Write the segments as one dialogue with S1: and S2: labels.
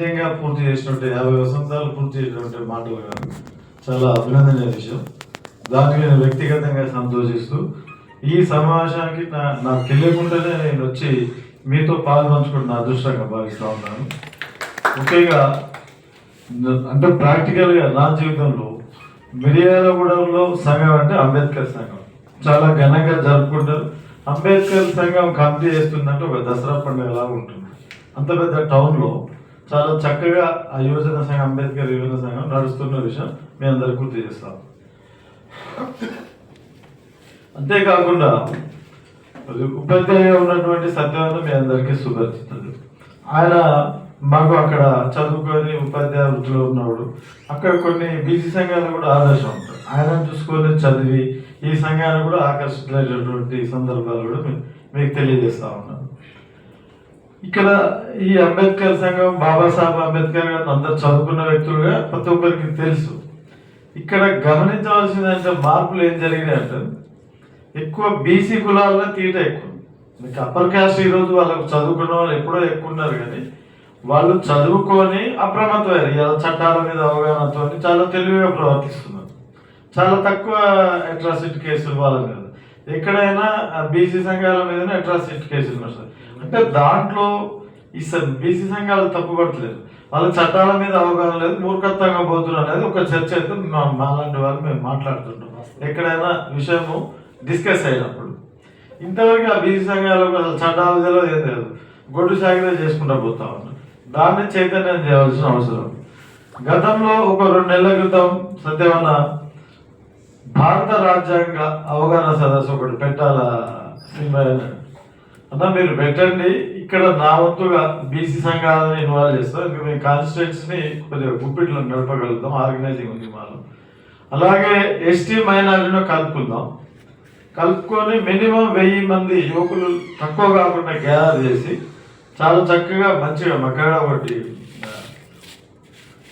S1: నిజంగా పూర్తి చేసినట్టు 50 వసంతాలు పూర్తి చేసినటువంటి మాటలు కాదు, చాలా అభినందనీయ విషయం. దానికి నేను వ్యక్తిగతంగా సంతోషిస్తూ ఈ సమావేశానికి నాకు తెలియకుండానే నేను వచ్చి మీతో పాల్పంచుకుంటున్న అదృష్టంగా భావిస్తూ ఉన్నాను. ముఖ్యంగా అంటే ప్రాక్టికల్గా నా జీవితంలో మిర్యాలగూడెంలో సంఘం అంటే అంబేద్కర్ సంఘం చాలా ఘనంగా జరుపుకుంటారు. అంబేద్కర్ సంఘం కమిటీ చేస్తుందంటే ఒక దసరా పండుగలా ఉంటుంది. అంత పెద్ద టౌన్లో చాలా చక్కగా ఆ యువజన సంఘం, అంబేద్కర్ యువజన సంఘం నడుస్తున్న విషయం మీ అందరికీ గుర్తు చేస్తాం. అంతేకాకుండా ఉపాధ్యాయుగా ఉన్నటువంటి సత్యవంత మీ అందరికీ సుపరిచితుడు. ఆయన మాకు అక్కడ చదువుకొని ఉపాధ్యాయ వృత్తిలో ఉన్నవాడు. అక్కడ కొన్ని బీసీ సంఘాలు కూడా ఆదర్శం ఉంటాయి. ఆయన చూసుకొని చదివి ఈ సంఘాన్ని కూడా ఆకర్షితులైనటువంటి సందర్భాలు కూడా మీకు తెలియజేస్తా ఉన్నాను. ఇక్కడ ఈ అంబేద్కర్ సంఘం, బాబాసాహెబ్ అంబేద్కర్ గారు అందరు చదువుకున్న వ్యక్తులుగా ప్రతి ఒక్కరికి తెలుసు. ఇక్కడ గమనించవలసిందంటే మార్పులు ఏం జరిగినాయి అంటే ఎక్కువ బీసీ కులాల్లో తీట ఎక్కువ. మీకు అప్పర్ క్యాస్ట్ ఈరోజు వాళ్ళకు చదువుకున్న వాళ్ళు ఎప్పుడో ఎక్కువ ఉన్నారు, కానీ వాళ్ళు చదువుకొని అప్రమత్తమయ్యారు. చట్టాల మీద అవగాహనతో చాలా తెలివిగా ప్రవర్తిస్తున్నారు. చాలా తక్కువ అట్రాసిటీ కేసులు వాళ్ళ మీద. ఎక్కడైనా బీసీ సంఘాల మీదనే అట్రాసిటీ కేసులు వస్తాయి. అంటే దాంట్లో ఈ బీసీ సంఘాలు తప్పుపడతలేదు, వాళ్ళ చట్టాల మీద అవగాహన లేదు, మూర్ఖత్వంగా పోతున్నారు అనేది ఒక చర్చ అయితే మాలాంటి వాళ్ళు మేము మాట్లాడుతుంటాం ఎక్కడైనా విషయము డిస్కస్ అయినప్పుడు. ఇంతవరకు ఆ బీసీ సంఘాలకు అసలు చట్టాలు తెలియదు, ఏం తెలియదు, గొడ్డు సాగితే చేసుకుంటూ పోతా ఉన్నారు. దాన్ని చైతన్యం చేయవలసిన అవసరం. గతంలో ఒక 2 నెలల క్రితం సత్యవన్న భారత రాజ్యాంగ అవగాహన సదస్సు ఒకటి పెట్టాలా అన్న, మీరు పెట్టండి. ఇక్కడ నా వంతుగా బీసీ సంఘాలను ఇన్వాల్వ్ చేస్తాం. ఇంకా మేము కాన్స్టిట్యూన్సీని కొద్దిగా గుప్పిట్లో నడపగలుగుతాం, ఆర్గనైజింగ్ ఉంది మాలో. అలాగే ఎస్టీ మైనారిటీలో కలుపుకొని మినిమం 1000 మంది యువకులు తక్కువ కాకుండా గ్యాదర్ చేసి చాలా చక్కగా మంచిగా మక్కడ ఒకటి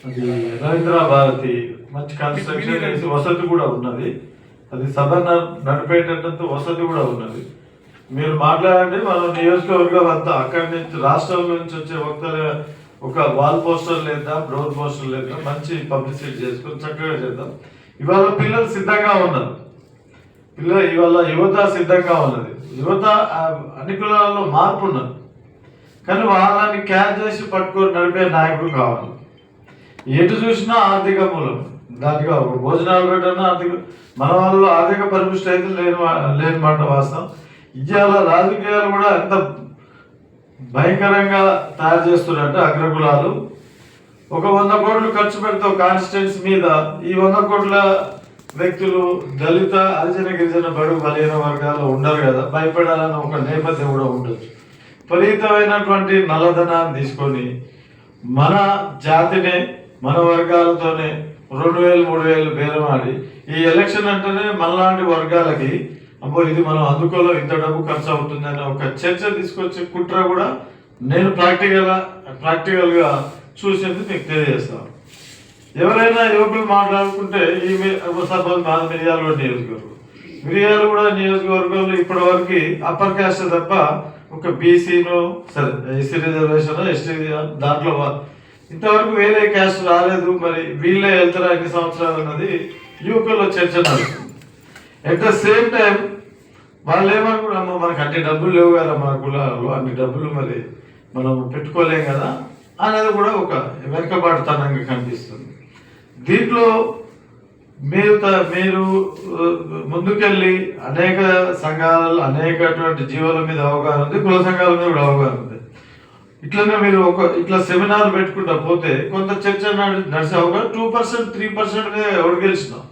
S1: అది రవీంద్ర భారతి మంచి కన్స్ట్రక్షన్ చేసి వసతి కూడా ఉన్నది. అది సభ నడిపేటంత వసతి కూడా ఉన్నది. మీరు మాట్లాడండి, మనం నియోజకవర్గం అంతా అక్కడి నుంచి రాష్ట్రం నుంచి వచ్చే వక్తలు ఒక వాల్ పోస్టర్ లేద్దాం, డోర్ పోస్టర్ లేద్దాం, మంచి పబ్లిసిటీ చేసుకొని చక్కగా చేద్దాం. ఇవాళ పిల్లలు సిద్ధంగా ఉన్నారు, ఇవాళ యువత సిద్ధంగా ఉన్నది. యువత అన్ని కులాలలో మార్పు ఉన్నది, కానీ వాళ్ళని క్యాచ్ చేసి పట్టుకొని నడిపే నాయకుడు కావాలి. ఎటు చూసినా ఆర్థిక మూలం, దానికి భోజనాలు పెట్టినా ఆర్థిక, మన వాళ్ళు ఆర్థిక పరిపుష్టి అయితే లేని మాట వాస్తవం. ఇవాళ రాజకీయాలు కూడా ఎంత భయంకరంగా తయారు చేస్తున్నారంటే అగ్రకులాలు ఒక 100 కోట్లు ఖర్చు పెడితే కాన్స్టిట్యున్సీ మీద ఈ 100 కోట్ల వ్యక్తులు దళిత, హరిజన, గిరిజన, బడుగు, బలహీన వర్గాలు ఉండరు కదా, భయపడాలని ఒక నేపథ్యం కూడా ఉండొచ్చు. విపరీతమైనటువంటి నల్లధనాన్ని తీసుకొని మన జాతిని మన వర్గాలతోనే 2000, 3000 బేరమాడి ఈ ఎలక్షన్ అంటేనే మనలాంటి వర్గాలకి అబ్బో ఇది మనం అందుకోలో ఇంత డబ్బు ఖర్చు అవుతుందని ఒక చర్చ తీసుకొచ్చే కుట్ర కూడా నేను ప్రాక్టికల్గా చూసేది మీకు తెలియజేస్తాను. ఎవరైనా యువకులు మాట్లాడుకుంటే ఈ సపోజ్ మాది మిర్యాలగూడ నియోజకవర్గంలో ఇప్పటి వరకు అప్పర్ క్యాస్ట్ తప్ప ఒక బీసీను సరే ఎస్సీ రిజర్వేషన్, ఎస్టీ దాంట్లో ఇంతవరకు వేరే క్యాస్ట్ రాలేదు. మరి వీళ్ళే వెళ్తారా ఎన్ని సంవత్సరాలు అన్నది యువకుల్లో చర్చ నడుస్తుంది. అట్ ద సేమ్ టైం వాళ్ళు ఏమనుకున్నాము, మనకు అన్ని డబ్బులు లేవు కదా, మన కులాలలో అన్ని డబ్బులు మరి మనం పెట్టుకోలేం కదా అనేది కూడా ఒక వెనుకబాటుతనంగా కనిపిస్తుంది. దీంట్లో మీరు ముందుకెళ్ళి అనేక సంఘాలు, అనేకటువంటి జీవుల మీద అవగాహన ఉంది, కుల సంఘాల మీద కూడా అవగాహన ఉంది. ఇట్లనే మీరు ఇట్లా సెమినార్ పెట్టుకుంటా పోతే కొంత చర్చ నడిచే అవగాహన 2%, 3% మీద ఎవరు గెలిచినాం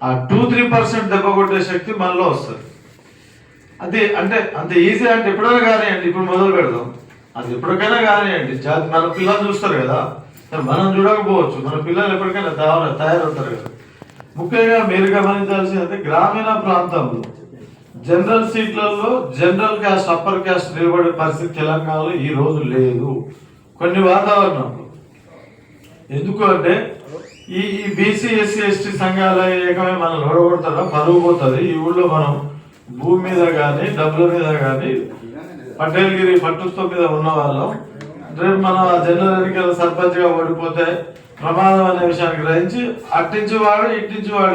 S1: ఆ 2-3% దెబ్బ కొట్టే శక్తి మనలో వస్తుంది. అది అంటే అంత ఈజీ అంటే ఎప్పుడైనా కానివ్వండి, ఇప్పుడు మొదలు పెడదాం, అది ఎప్పటికైనా కానివ్వండి. జాతి మన పిల్లలు చూస్తారు కదా, మనం చూడకపోవచ్చు, మన పిల్లలు ఎప్పటికైనా తయారవుతారు కదా. ముఖ్యంగా మీరు గమనించాల్సింది గ్రామీణ ప్రాంతంలో జనరల్ సీట్లలో జనరల్ క్యాస్ట్, అప్పర్ క్యాస్ట్ నిలబడే పరిస్థితి తెలంగాణలో ఈ రోజు లేదు. కొన్ని వాతావరణంలో ఎందుకు అంటే ఈ బీసీ, ఎస్సీ, ఎస్టీ సంఘాల ఏకమే మనం ఓడగొడతారా, పరువు పోతుంది. ఈ ఊళ్ళో మనం భూమి మీద కానీ డబ్బుల మీద కానీ పటేల్గిరి పట్టుత్వం మీద ఉన్న వాళ్ళం రేపు మనం ఆ జనరల్ ఎన్నికల సర్పంచ్గా ఓడిపోతే ప్రమాదం అనే విషయాన్ని గ్రహించి అట్టించి వాడు ఇట్టించి వాడు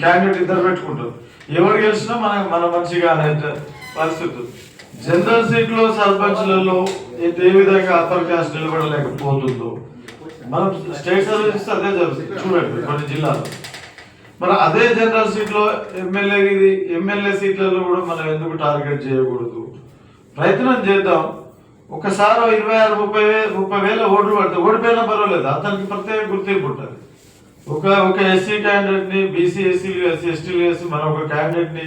S1: క్యాండిడేట్ ఇద్దరు పెట్టుకుంటారు. ఎవరు గెలిచినా మన మనిషిగా అనే పరిస్థితి. జనరల్ సీట్లో సర్పంచ్లలో ఏ విధంగా అప్పర్ క్యాస్ట్ నిలబడలేకపోతుందో మనం స్టేట్ సర్వీస్ అదే జరుగుతుంది చూడండి కొన్ని జిల్లాలో. మరి అదే జనరల్ సీట్లో ఎమ్మెల్యే సీట్లలో కూడా మనం ఎందుకు టార్గెట్ చేయకూడదు? ప్రయత్నం చేద్దాం. ఒకసారి 26-30 వేల ఓట్లు పడితే ఓడిపోయినా పర్వాలేదు, అతనికి ప్రత్యేక గుర్తింపు ఉంటుంది. ఒక ఎస్సీ క్యాండిడేట్ని బీసీ ఎస్సీలు ఎస్సీ ఎస్టీలు వేసి మనం ఒక క్యాండిడేట్ని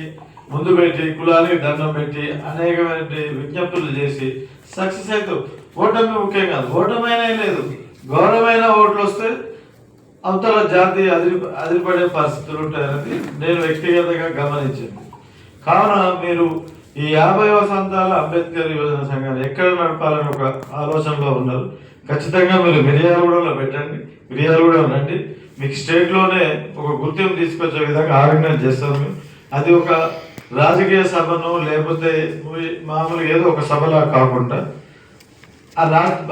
S1: ముందు పెట్టి కులానికి దండం పెట్టి అనేకమైన విజ్ఞప్తులు చేసి సక్సెస్ అయితే ఓటమి ముఖ్యం కాదు. ఓటమైనా లేదు, గౌరవమైన ఓట్లు వస్తే అవతల జాతి అదిరిపడే పరిస్థితులు ఉంటాయనేది నేను వ్యక్తిగతంగా గమనించాను. కావున మీరు ఈ 50వ వసంతాల అంబేద్కర్ యువజన సంఘాన్ని ఎక్కడ నడపాలని ఒక ఆలోచనలో ఉన్నారు. ఖచ్చితంగా మీరు మిర్యాలగూడలో పెట్టండి, మిర్యాలగూడ రండి. మీకు స్టేట్లోనే ఒక గుర్తింపు తీసుకొచ్చే విధంగా ఆర్గనైజ్ చేస్తాము. అది ఒక రాజకీయ సభను లేకపోతే మామూలుగా ఏదో ఒక సభలా కాకుండా ఆ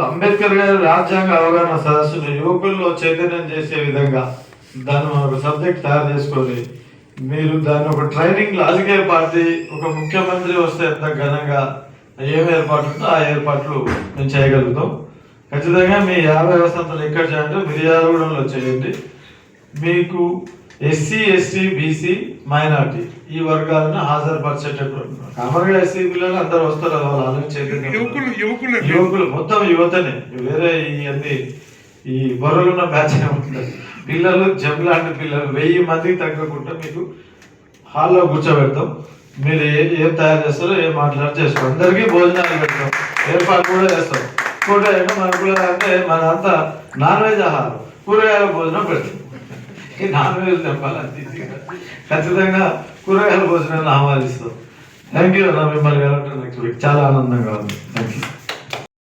S1: అంబేద్కర్ గారి రాజ్యాంగ అవగాహన సదస్సును యువకుల్లో చైతన్యం చేసే విధంగా దాన్ని ఒక సబ్జెక్ట్ తయారు చేసుకొని మీరు దాన్ని ఒక ట్రైనింగ్ రాజకీయ పార్టీ ఒక ముఖ్యమంత్రి వస్తే ఎంత ఘనంగా ఏం ఏర్పాట్లు ఉందో ఆ ఏర్పాట్లు మేము చేయగలుగుతాం. ఖచ్చితంగా మీ 50 వసంతాలు ఎక్కడ చేయాలంటే మిర్యాలగూడలో చేయండి. మీకు ఎస్సీ ఎస్టీ బీసీ మైనార్టీ ఈ వర్గాలను హాజరుపరిచేటప్పుడు కామన్గా ఎస్సీ పిల్లలు అందరూ వస్తారు, వాళ్ళు ఆలోచన యువకులు మొత్తం యువతనే, వేరే ఇవన్నీ ఈ బొర్రలున్న బ్యాచ్ ఉంటుంది. పిల్లలు జంలాంటి పిల్లలు 1000 మందికి తగ్గకుండా మీకు హాల్లో కూర్చోబెడతాం. మీరు ఏం తయారు చేస్తారో ఏం మాట్లాడి చేసుకోండి. అందరికీ భోజనాలు పెడతాం, ఏర్పాటు కూడా చేస్తాం. కూరగాయలు మన కూడా అంటే మన అంతా నాన్ వెజ్ ఆహారం, కూరగాయల భోజనం పెడతాం. ఈ నాన్ వెజ్ తెంపాలని ఖచ్చితంగా కూరగాయల భోజనాన్ని ఆహ్వానిస్తాం. థ్యాంక్ యూ అన్న, మిమ్మల్ని వెళ్ళటం చాలా ఆనందంగా ఉంది. Thank you.